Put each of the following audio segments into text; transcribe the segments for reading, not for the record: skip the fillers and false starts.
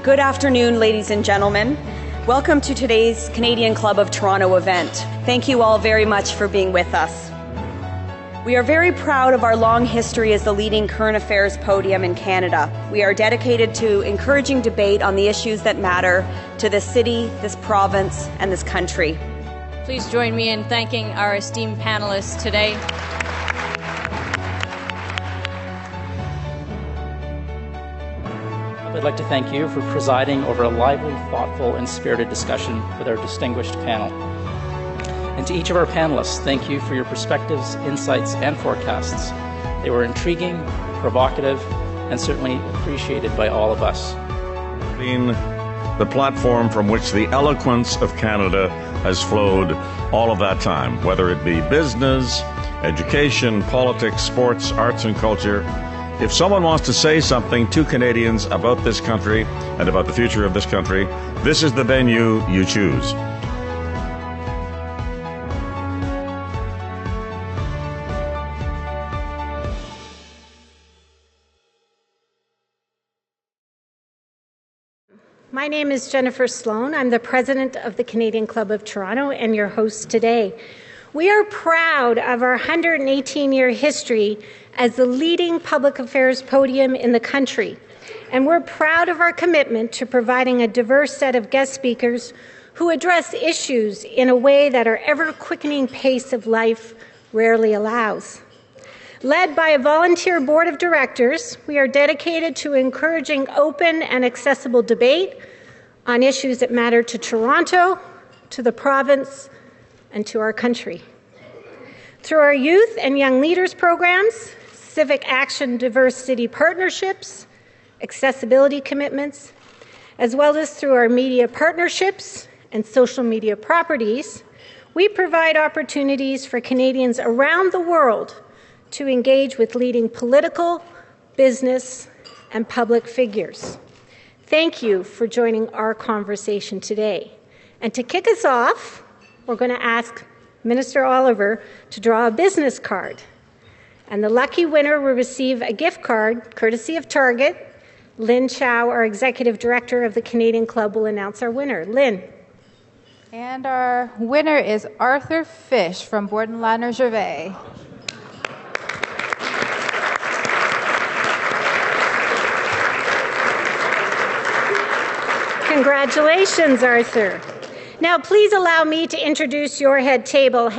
Good afternoon, ladies and gentlemen. Welcome to today's Canadian Club of Toronto event. Thank you all very much for being with us. We are very proud of our long history as the leading current affairs podium in Canada. We are dedicated to encouraging debate on the issues that matter to this city, this province, and this country. Please join me in thanking our esteemed panelists today. I'd like to thank you for presiding over a lively, thoughtful, and spirited discussion with our distinguished panel. And to each of our panelists, thank you for your perspectives, insights, and forecasts. They were intriguing, provocative, and certainly appreciated by all of us. Being the platform from which the eloquence of Canada has flowed all of that time, whether it be business, education, politics, sports, arts, and culture. If someone wants to say something to Canadians about this country and about the future of this country, this is the venue you choose. My name is Jennifer Sloan. I'm the president of the Canadian Club of Toronto and your host today. We are proud of our 118-year history as the leading public affairs podium in the country. And we're proud of our commitment to providing a diverse set of guest speakers who address issues in a way that our ever-quickening pace of life rarely allows. Led by a volunteer board of directors, we are dedicated to encouraging open and accessible debate on issues that matter to Toronto, to the province, and to our country. Through our youth and young leaders programs, civic action diverse city partnerships, accessibility commitments, as well as through our media partnerships and social media properties, we provide opportunities for Canadians around the world to engage with leading political, business, and public figures. Thank you for joining our conversation today. And to kick us off, we're going to ask Minister Oliver to draw a business card. And the lucky winner will receive a gift card courtesy of Target. Lynn Chow, our Executive Director of the Canadian Club, will announce our winner. Lynn. And our winner is Arthur Fish from Borden Ladner Gervais. Congratulations, Arthur. Now, please allow me to introduce your head table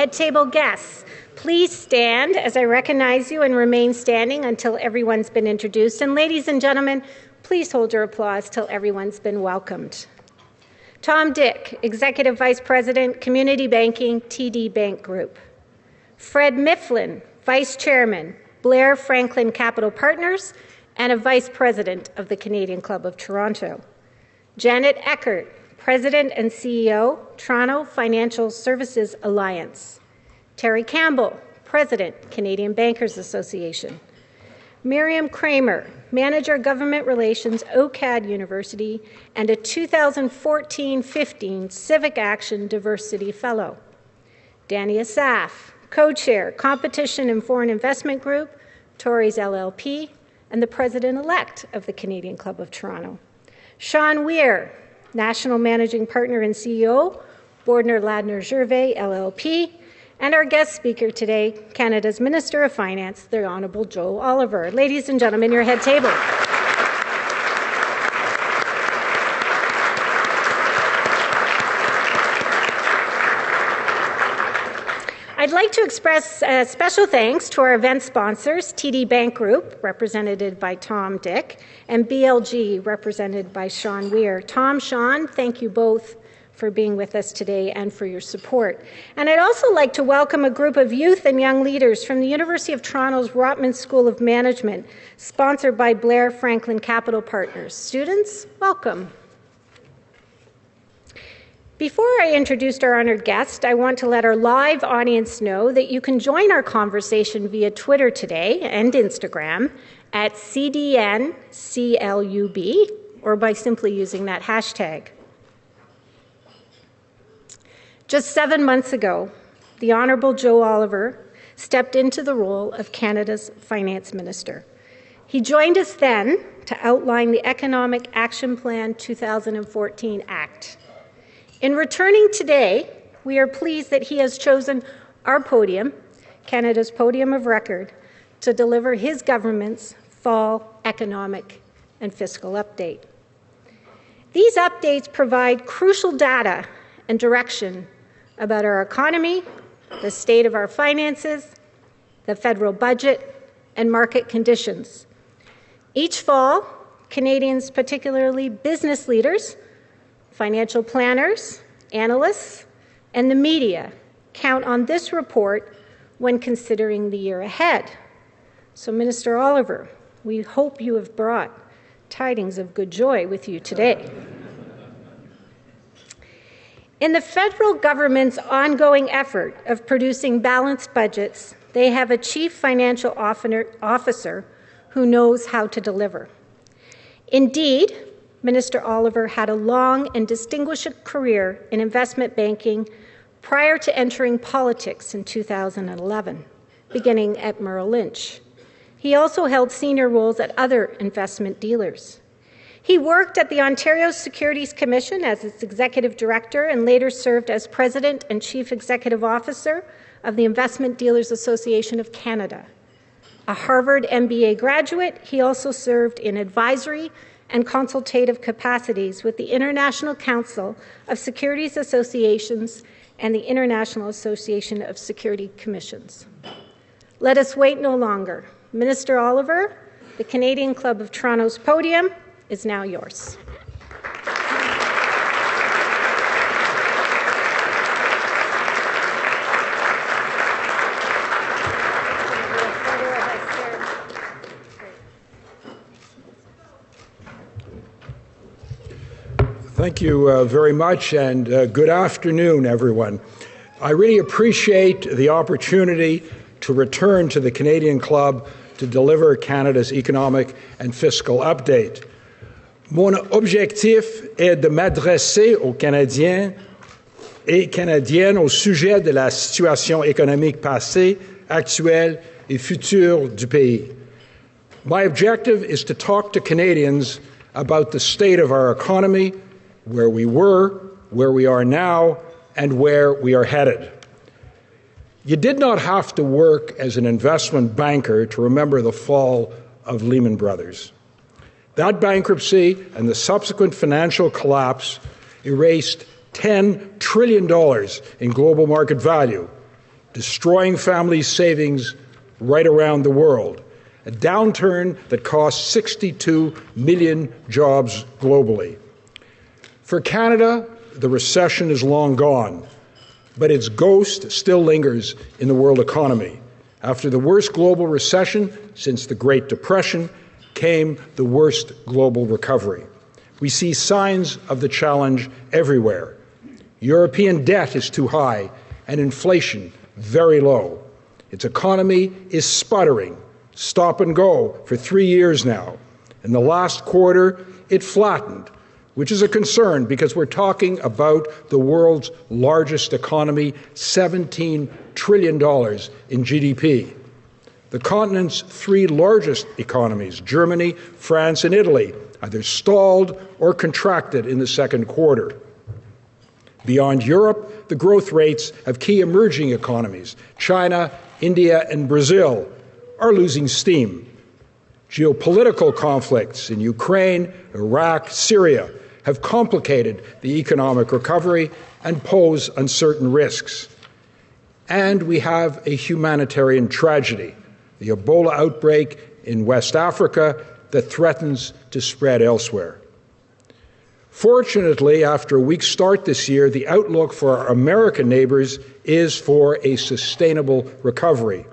guests. Please stand as I recognize you and remain standing until everyone's been introduced. And ladies and gentlemen, please hold your applause till everyone's been welcomed. Tom Dick, Executive Vice President, Community Banking, TD Bank Group. Fred Mifflin, Vice Chairman, Blair Franklin Capital Partners, and a Vice President of the Canadian Club of Toronto. Janet Eckert, President and CEO, Toronto Financial Services Alliance. Terry Campbell, President, Canadian Bankers Association. Miriam Kramer, Manager Government Relations, OCAD University, and a 2014-15 Civic Action Diversity Fellow. Danny Asaf, Co-Chair, Competition and Foreign Investment Group, Tories LLP, and the President-elect of the Canadian Club of Toronto. Sean Weir, National Managing Partner and CEO, Borden Ladner Gervais LLP, and our guest speaker today, Canada's Minister of Finance, the Honourable Joe Oliver. Ladies and gentlemen, your head table. I'd like to express special thanks to our event sponsors, TD Bank Group, represented by Tom Dick, and BLG, represented by Sean Weir. Tom, Sean, thank you both for being with us today and for your support. And I'd also like to welcome a group of youth and young leaders from the University of Toronto's Rotman School of Management, sponsored by Blair Franklin Capital Partners. Students, welcome. Before I introduce our honored guest, I want to let our live audience know that you can join our conversation via Twitter today and Instagram at CDNCLUB, or by simply using that hashtag. Just 7 months ago, the Honourable Joe Oliver stepped into the role of Canada's Finance Minister. He joined us then to outline the Economic Action Plan 2014 Act. In returning today, we are pleased that he has chosen our podium, Canada's podium of record, to deliver his government's fall economic and fiscal update. These updates provide crucial data and direction about our economy, the state of our finances, the federal budget, and market conditions. Each fall, Canadians, particularly business leaders, financial planners, analysts, and the media, count on this report when considering the year ahead. So, Minister Oliver, we hope you have brought tidings of good joy with you today. In the federal government's ongoing effort of producing balanced budgets, they have a chief financial officer who knows how to deliver. Indeed, Minister Oliver had a long and distinguished career in investment banking prior to entering politics in 2011, beginning at Merrill Lynch. He also held senior roles at other investment dealers. He worked at the Ontario Securities Commission as its executive director and later served as president and chief executive officer of the Investment Dealers Association of Canada. A Harvard MBA graduate, he also served in advisory and consultative capacities with the International Council of Securities Associations and the International Association of Security Commissions. Let us wait no longer. Minister Oliver, the Canadian Club of Toronto's podium is now yours. Thank you very much, and good afternoon, everyone. I really appreciate the opportunity to return to the Canadian Club to deliver Canada's economic and fiscal update. Mon objectif est de m'adresser aux Canadiens et Canadiennes au sujet de la situation économique passée, actuelle et future du pays. My objective is to talk to Canadians about the state of our economy, where we were, where we are now, and where we are headed. You did not have to work as an investment banker to remember the fall of Lehman Brothers. That bankruptcy and the subsequent financial collapse erased $10 trillion in global market value, destroying family savings right around the world, a downturn that cost 62 million jobs globally. For Canada, the recession is long gone, but its ghost still lingers in the world economy. After the worst global recession since the Great Depression came the worst global recovery. We see signs of the challenge everywhere. European debt is too high and inflation very low. Its economy is sputtering, stop and go for 3 years now. In the last quarter, it flattened, which is a concern because we're talking about the world's largest economy, $17 trillion in GDP. The continent's 3 largest economies, Germany, France, and Italy, either stalled or contracted in the second quarter. Beyond Europe, the growth rates of key emerging economies, China, India, and Brazil, are losing steam. Geopolitical conflicts in Ukraine, Iraq, Syria have complicated the economic recovery and pose uncertain risks. And we have a humanitarian tragedy, the Ebola outbreak in West Africa that threatens to spread elsewhere. Fortunately, after a weak start this year, the outlook for our American neighbors is for a sustainable recovery.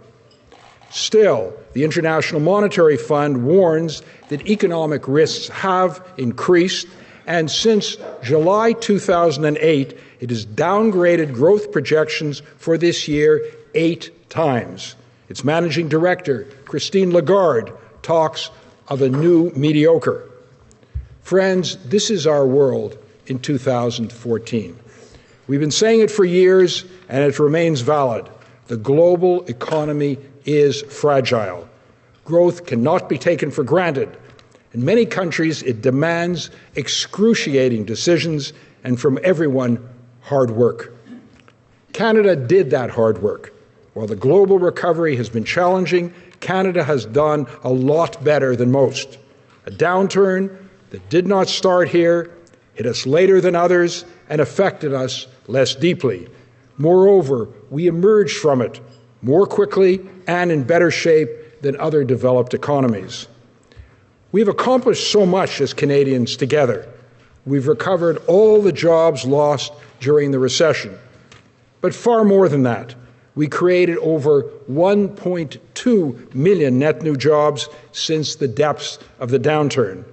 Still, the International Monetary Fund warns that economic risks have increased, and since July 2008, it has downgraded growth projections for this year 8 times. Its managing director, Christine Lagarde, talks of a new mediocre. Friends, this is our world in 2014. We've been saying it for years, and it remains valid. The global economy is fragile. Growth cannot be taken for granted, In many countries, it demands excruciating decisions and from everyone, hard work. Canada did that hard work. While the global recovery has been challenging, Canada has done a lot better than most. A downturn that did not start here, hit us later than others, and affected us less deeply. Moreover, we emerged from it more quickly and in better shape than other developed economies. We've accomplished so much as Canadians together. We've recovered all the jobs lost during the recession. But far more than that, we created over 1.2 million net new jobs since the depths of the downturn.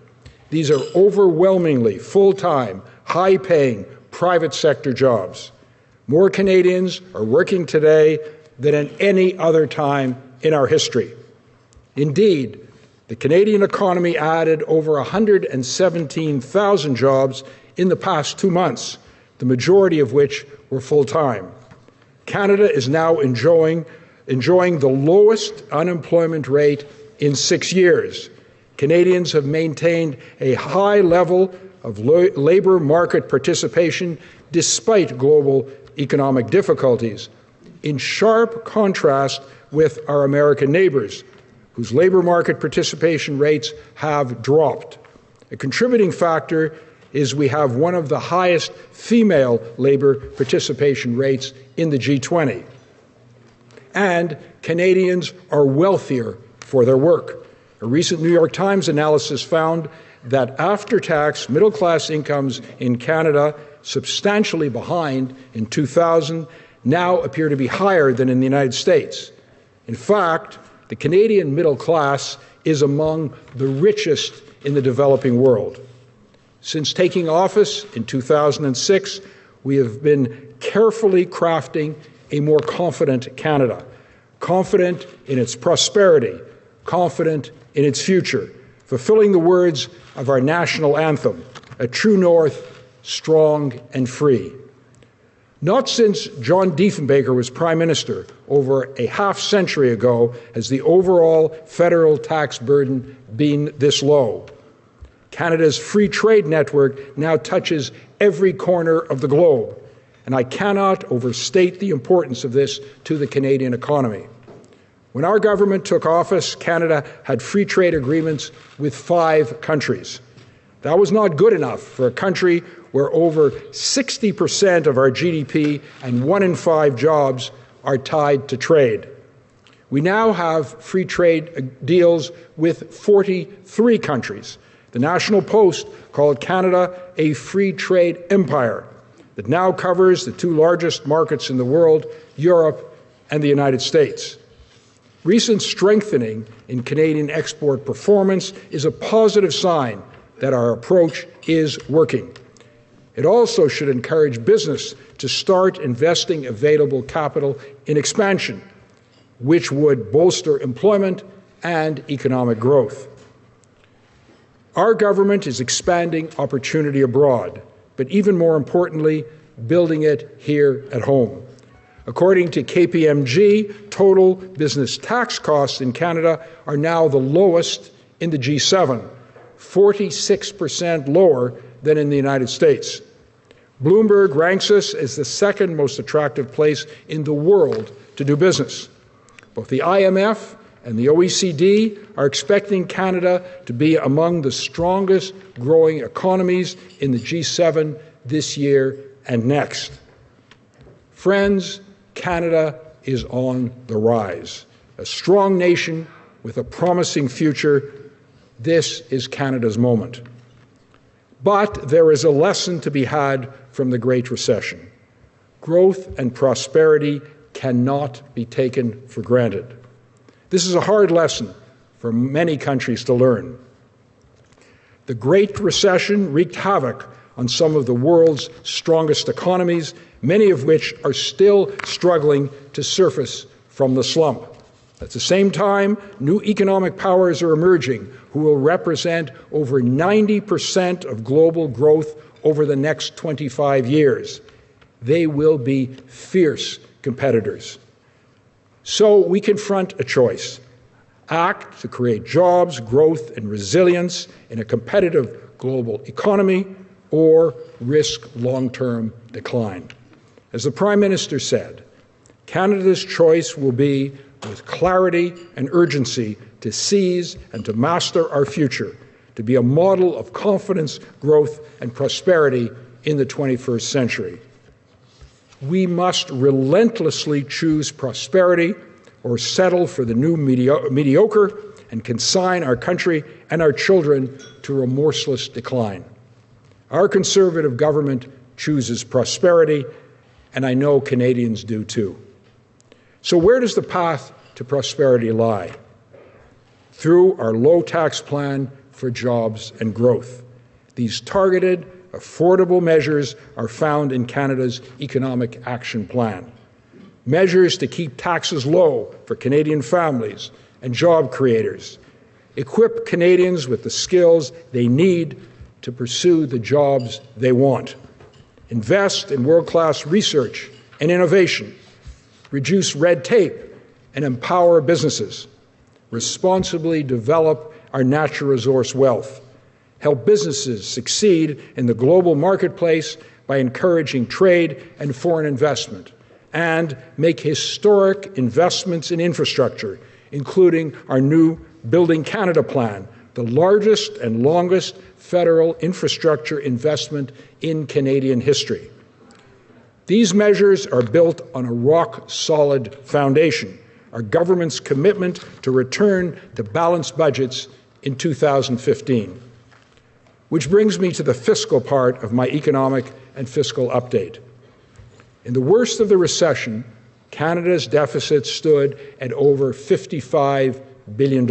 These are overwhelmingly full-time, high-paying, private sector jobs. More Canadians are working today than at any other time in our history. Indeed, the Canadian economy added over 117,000 jobs in the past 2 months, the majority of which were full-time. Canada is now enjoying the lowest unemployment rate in 6 years. Canadians have maintained a high level of labour market participation despite global economic difficulties, in sharp contrast with our American neighbours, whose labour market participation rates have dropped. A contributing factor is we have one of the highest female labour participation rates in the G20. And Canadians are wealthier for their work. A recent New York Times analysis found that after-tax middle-class incomes in Canada, substantially behind in 2000, now appear to be higher than in the United States. In fact, the Canadian middle class is among the richest in the developing world. Since taking office in 2006, we have been carefully crafting a more confident Canada, confident in its prosperity, confident in its future, fulfilling the words of our national anthem, a true north, strong and free. Not since John Diefenbaker was Prime Minister over a half-century ago has the overall federal tax burden been this low. Canada's free trade network now touches every corner of the globe, and I cannot overstate the importance of this to the Canadian economy. When our government took office, Canada had free trade agreements with 5 countries. That was not good enough for a country where over 60% of our GDP and 1 in 5 jobs are tied to trade. We now have free trade deals with 43 countries. The National Post called Canada a free trade empire that now covers the 2 largest markets in the world, Europe and the United States. Recent strengthening in Canadian export performance is a positive sign that our approach is working. It also should encourage business to start investing available capital in expansion, which would bolster employment and economic growth. Our government is expanding opportunity abroad, but even more importantly, building it here at home. According to KPMG, total business tax costs in Canada are now the lowest in the G7, 46% lower than in the United States. Bloomberg ranks us as the 2nd most attractive place in the world to do business. Both the IMF and the OECD are expecting Canada to be among the strongest growing economies in the G7 this year and next. Friends, Canada is on the rise. A strong nation with a promising future. This is Canada's moment. But there is a lesson to be had from the Great Recession. Growth and prosperity cannot be taken for granted. This is a hard lesson for many countries to learn. The Great Recession wreaked havoc on some of the world's strongest economies, many of which are still struggling to surface from the slump. At the same time, new economic powers are emerging who will represent over 90% of global growth over the next 25 years. They will be fierce competitors. So we confront a choice. act to create jobs, growth, and resilience in a competitive global economy, or risk long-term decline. As the Prime Minister said, Canada's choice will be with clarity and urgency to seize and to master our future, to be a model of confidence, growth, and prosperity in the 21st century. We must relentlessly choose prosperity or settle for the new mediocre and consign our country and our children to remorseless decline. Our Conservative government chooses prosperity, and I know Canadians do too. So where does the path to prosperity lie? Through our low-tax plan for jobs and growth. These targeted, affordable measures are found in Canada's Economic Action Plan. Measures to keep taxes low for Canadian families and job creators. Equip Canadians with the skills they need to pursue the jobs they want. Invest in world-class research and innovation. Reduce red tape and empower businesses. Responsibly develop our natural resource wealth. Help businesses succeed in the global marketplace by encouraging trade and foreign investment. And make historic investments in infrastructure, including our new Building Canada plan, the largest and longest federal infrastructure investment in Canadian history. These measures are built on a rock-solid foundation, our government's commitment to return to balanced budgets in 2015. Which brings me to the fiscal part of my economic and fiscal update. In the worst of the recession, Canada's deficit stood at over $55 billion.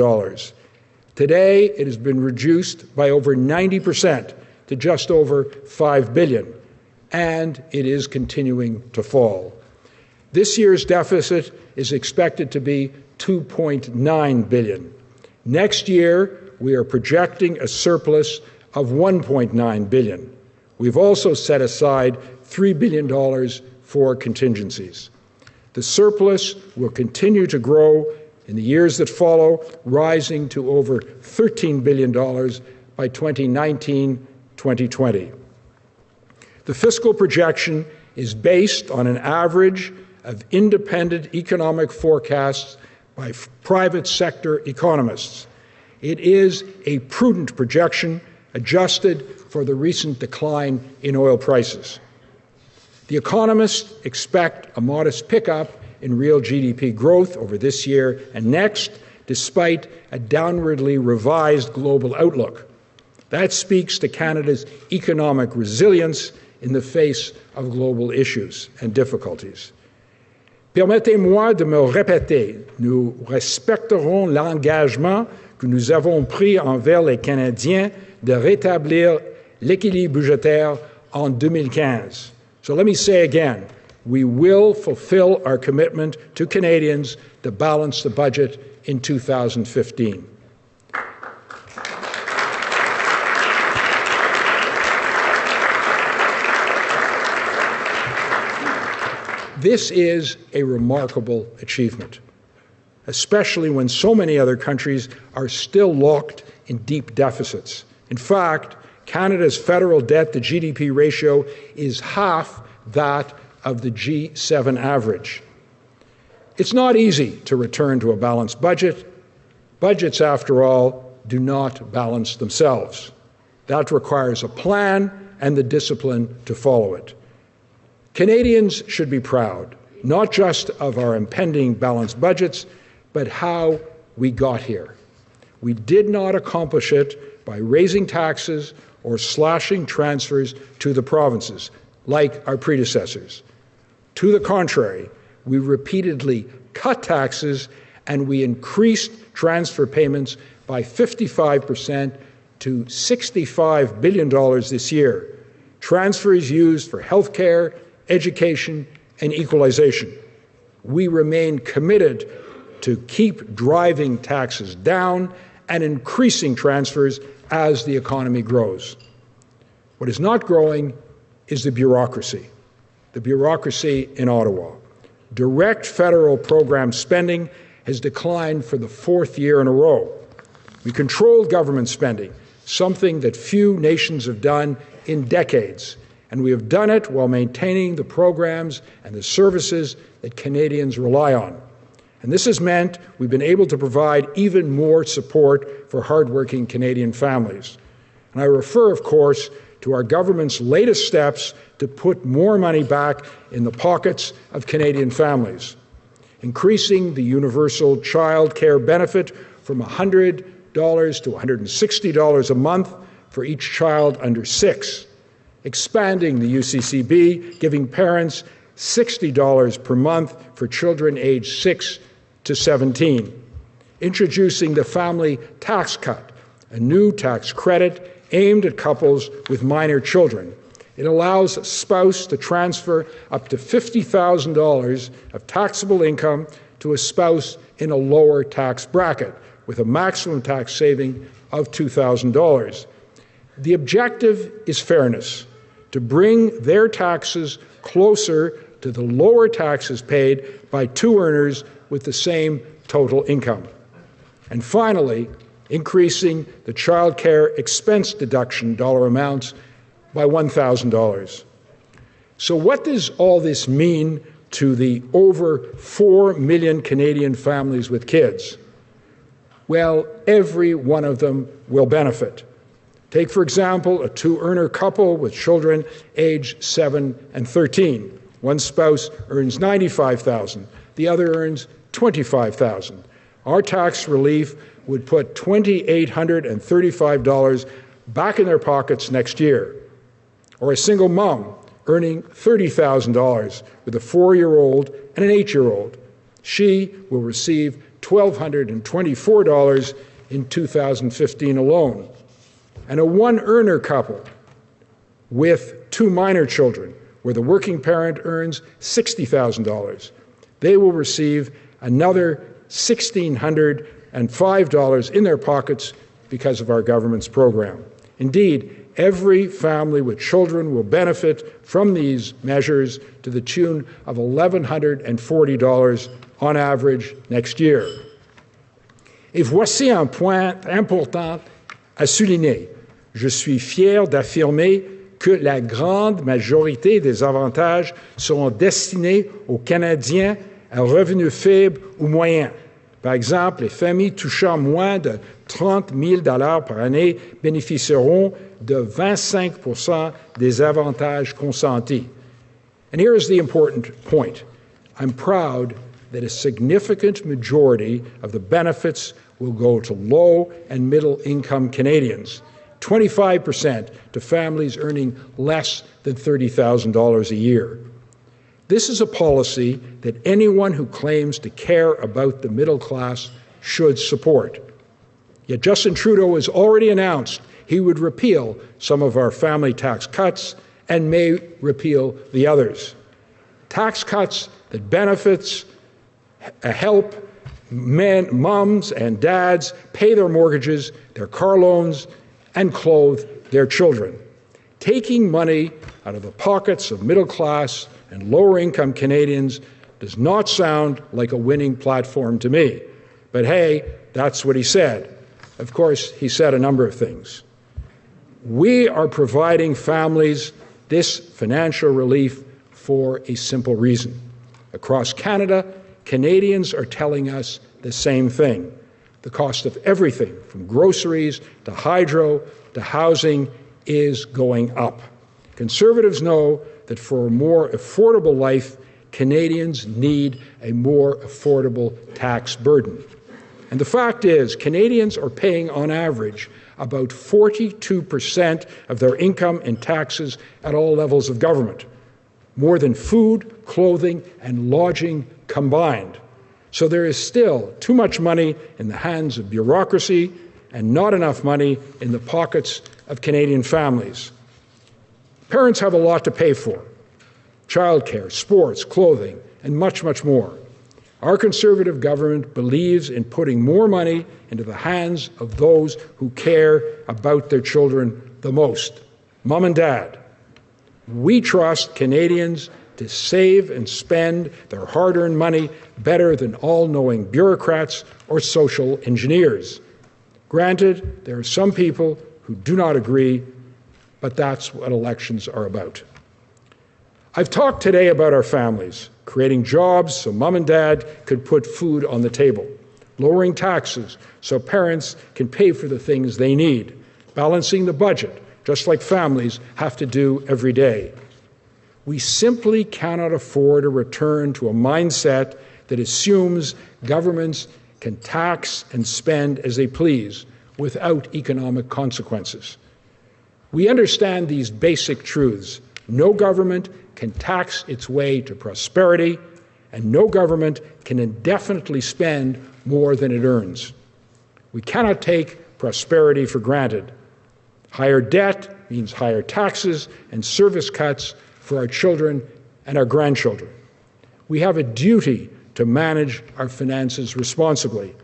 Today, it has been reduced by over 90% to just over $5 billion, and it is continuing to fall. This year's deficit is expected to be $2.9 billion. Next year, we are projecting a surplus of $1.9 billion. We've also set aside $3 billion for contingencies. The surplus will continue to grow in the years that follow, rising to over $13 billion by 2019-2020. The fiscal projection is based on an average of independent economic forecasts by private sector economists. It is a prudent projection adjusted for the recent decline in oil prices. The economists expect a modest pickup in real GDP growth over this year and next, despite a downwardly revised global outlook. That speaks to Canada's economic resilience in the face of global issues and difficulties. Permettez-moi de me répéter, nous respecterons l'engagement que nous avons pris envers les Canadiens de rétablir l'équilibre budgétaire en 2015. So let me say again, we will fulfill our commitment to Canadians to balance the budget in 2015. This is a remarkable achievement, especially when so many other countries are still locked in deep deficits. In fact, Canada's federal debt to GDP ratio is half that of the G7 average. It's not easy to return to a balanced budget. Budgets, after all, do not balance themselves. That requires a plan and the discipline to follow it. Canadians should be proud, not just of our impending balanced budgets, but how we got here. We did not accomplish it by raising taxes or slashing transfers to the provinces, like our predecessors. To the contrary, we repeatedly cut taxes and we increased transfer payments by 55% to $65 billion this year. Transfers used for health care, education, and equalization. We remain committed to keep driving taxes down and increasing transfers as the economy grows. What is not growing is the bureaucracy in Ottawa. Direct federal program spending has declined for the fourth year in a row. We controlled government spending, something that few nations have done in decades, and we have done it while maintaining the programs and the services that Canadians rely on. And this has meant we've been able to provide even more support for hardworking Canadian families. And I refer, of course, to our government's latest steps to put more money back in the pockets of Canadian families, increasing the universal child care benefit from $100 to $160 a month for each child under 6, expanding the UCCB, giving parents $60 per month for children aged 6 to 17, introducing the family tax cut, a new tax credit aimed at couples with minor children. It allows a spouse to transfer up to $50,000 of taxable income to a spouse in a lower tax bracket, with a maximum tax saving of $2,000. The objective is fairness, to bring their taxes closer to the lower taxes paid by two earners with the same total income. And finally, increasing the child care expense deduction dollar amounts by $1,000. So what does all this mean to the over 4 million Canadian families with kids? Well, every one of them will benefit. Take, for example, a two-earner couple with children aged 7 and 13. One spouse earns $95,000, the other earns $25,000. Our tax relief would put $2,835 back in their pockets next year. Or a single mom earning $30,000 with a 4-year-old and an 8-year-old. She will receive $1,224 in 2015 alone. And a one-earner couple with 2 minor children, where the working parent earns $60,000, they will receive another $1,605 in their pockets because of our government's program. Indeed, every family with children will benefit from these measures to the tune of $1,140 on average next year. Et voici un point important à souligner. Je suis fier d'affirmer que la grande majorité des avantages seront destinés aux Canadiens à revenus faibles ou moyens. Par exemple, les familles touchant moins de $30 000 par année bénéficieront de 25% des avantages consentis. And here is the important point. I'm proud that a significant majority of the benefits will go to low and middle income Canadians, 25% to families earning less than $30,000 a year. This is a policy that anyone who claims to care about the middle class should support. Yet Justin Trudeau has already announced he would repeal some of our family tax cuts and may repeal the others. Tax cuts that benefits help moms and dads pay their mortgages, their car loans, and clothe their children. Taking money out of the pockets of middle class and lower income Canadians does not sound like a winning platform to me. But hey, that's what he said. Of course, he said a number of things. We are providing families this financial relief for a simple reason. Across Canada, Canadians are telling us the same thing. The cost of everything, from groceries to hydro to housing, is going up. Conservatives know that for a more affordable life, Canadians need a more affordable tax burden. And the fact is, Canadians are paying on average about 42% of their income in taxes at all levels of government, more than food, clothing, and lodging combined. So there is still too much money in the hands of bureaucracy and not enough money in the pockets of Canadian families. Parents have a lot to pay for: childcare, sports, clothing, and much, much more. Our Conservative government believes in putting more money into the hands of those who care about their children the most: Mom and Dad. We trust Canadians to save and spend their hard-earned money better than all-knowing bureaucrats or social engineers. Granted, there are some people who do not agree, but that's what elections are about. I've talked today about our families, creating jobs so mom and dad could put food on the table, lowering taxes so parents can pay for the things they need, balancing the budget, just like families have to do every day. We simply cannot afford a return to a mindset that assumes governments can tax and spend as they please without economic consequences. We understand these basic truths. No government can tax its way to prosperity, and no government can indefinitely spend more than it earns. We cannot take prosperity for granted. Higher debt means higher taxes and service cuts for our children and our grandchildren. We have a duty to manage our finances responsibly,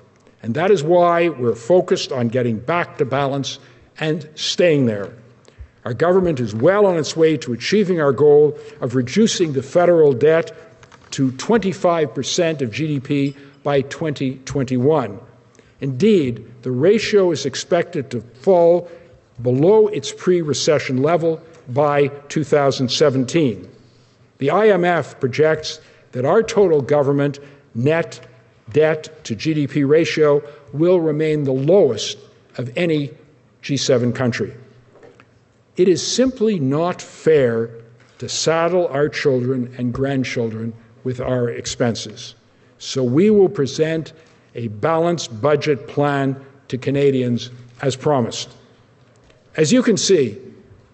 and that is why we're focused on getting back to balance and staying there. Our government is well on its way to achieving our goal of reducing the federal debt to 25% of GDP by 2021. Indeed, the ratio is expected to fall below its pre-recession level by 2017. The IMF projects that our total government net debt to GDP ratio will remain the lowest of any G7 country. It is simply not fair to saddle our children and grandchildren with our expenses. So we will present a balanced budget plan to Canadians as promised. As you can see,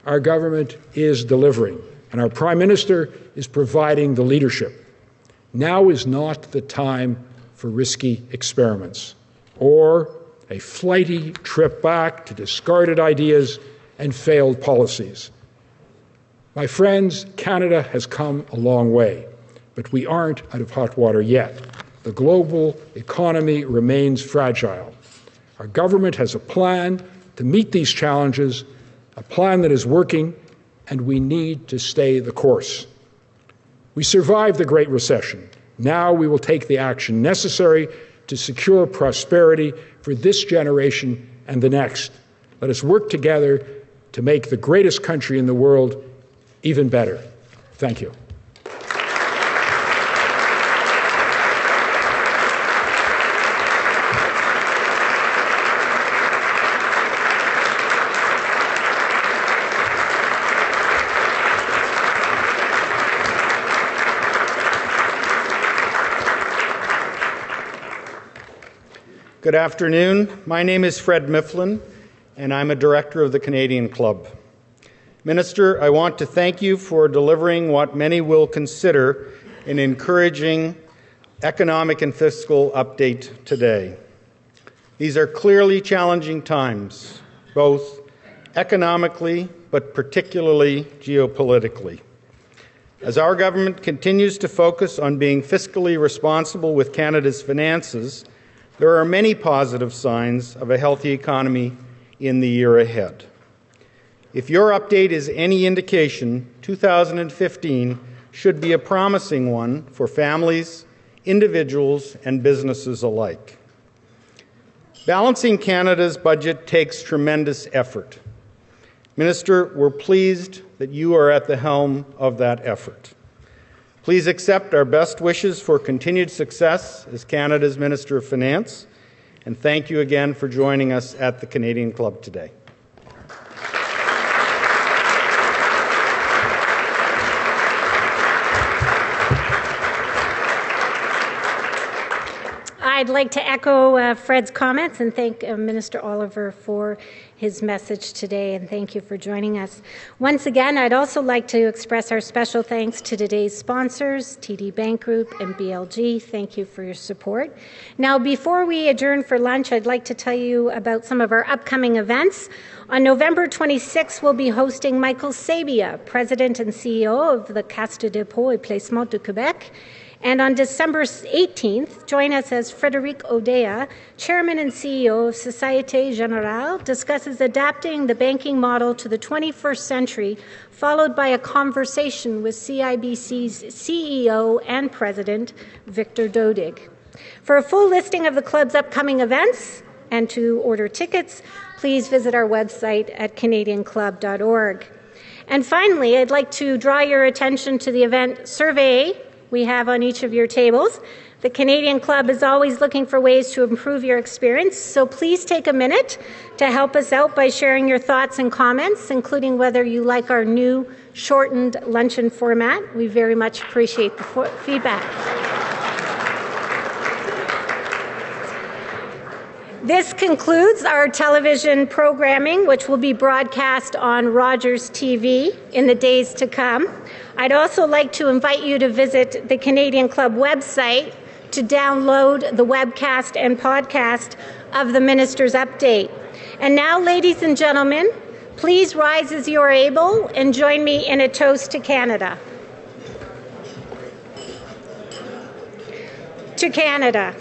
our government is delivering, and our Prime Minister is providing the leadership. Now is not the time for risky experiments or a flighty trip back to discarded ideas and failed policies. My friends, Canada has come a long way, but we aren't out of hot water yet. The global economy remains fragile. Our government has a plan to meet these challenges, a plan that is working, and we need to stay the course. We survived the Great Recession. Now we will take the action necessary to secure prosperity for this generation and the next. Let us work together to make the greatest country in the world even better. Thank you. Good afternoon. My name is Fred Mifflin, and I'm a director of the Canadian Club. Minister, I want to thank you for delivering what many will consider an encouraging economic and fiscal update today. These are clearly challenging times, both economically but particularly geopolitically. As our government continues to focus on being fiscally responsible with Canada's finances, there are many positive signs of a healthy economy in the year ahead. If your update is any indication, 2015 should be a promising one for families, individuals, and businesses alike. Balancing Canada's budget takes tremendous effort. Minister, we're pleased that you are at the helm of that effort. Please accept our best wishes for continued success as Canada's Minister of Finance, and thank you again for joining us at the Canadian Club today. I'd like to echo Fred's comments and thank Minister Oliver for his message today, and thank you for joining us. Once again, I'd also like to express our special thanks to today's sponsors, TD Bank Group and BLG. Thank you for your support. Now, before we adjourn for lunch, I'd like to tell you about some of our upcoming events. On November 26th, we'll be hosting Michael Sabia, President and CEO of the Caisse de dépôt et placement du Québec, And on December 18th, join us as Frédéric Oudéa, Chairman and CEO of Société Générale, discusses adapting the banking model to the 21st century, followed by a conversation with CIBC's CEO and President, Victor Dodig. For a full listing of the club's upcoming events and to order tickets, please visit our website at canadianclub.org. And finally, I'd like to draw your attention to the event survey we have on each of your tables. The Canadian Club is always looking for ways to improve your experience, so please take a minute to help us out by sharing your thoughts and comments, including whether you like our new shortened luncheon format. We very much appreciate the feedback. This concludes our television programming, which will be broadcast on Rogers TV in the days to come. I'd also like to invite you to visit the Canadian Club website to download the webcast and podcast of the Minister's Update. And now, ladies and gentlemen, please rise as you are able and join me in a toast to Canada. To Canada.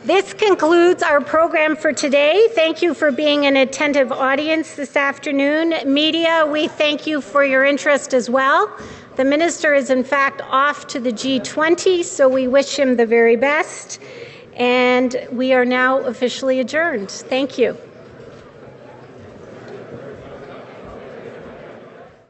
This concludes our program for today. Thank you for being an attentive audience this afternoon. Media, we thank you for your interest as well. The Minister is in fact off to the G20, so we wish him the very best. And we are now officially adjourned. Thank you.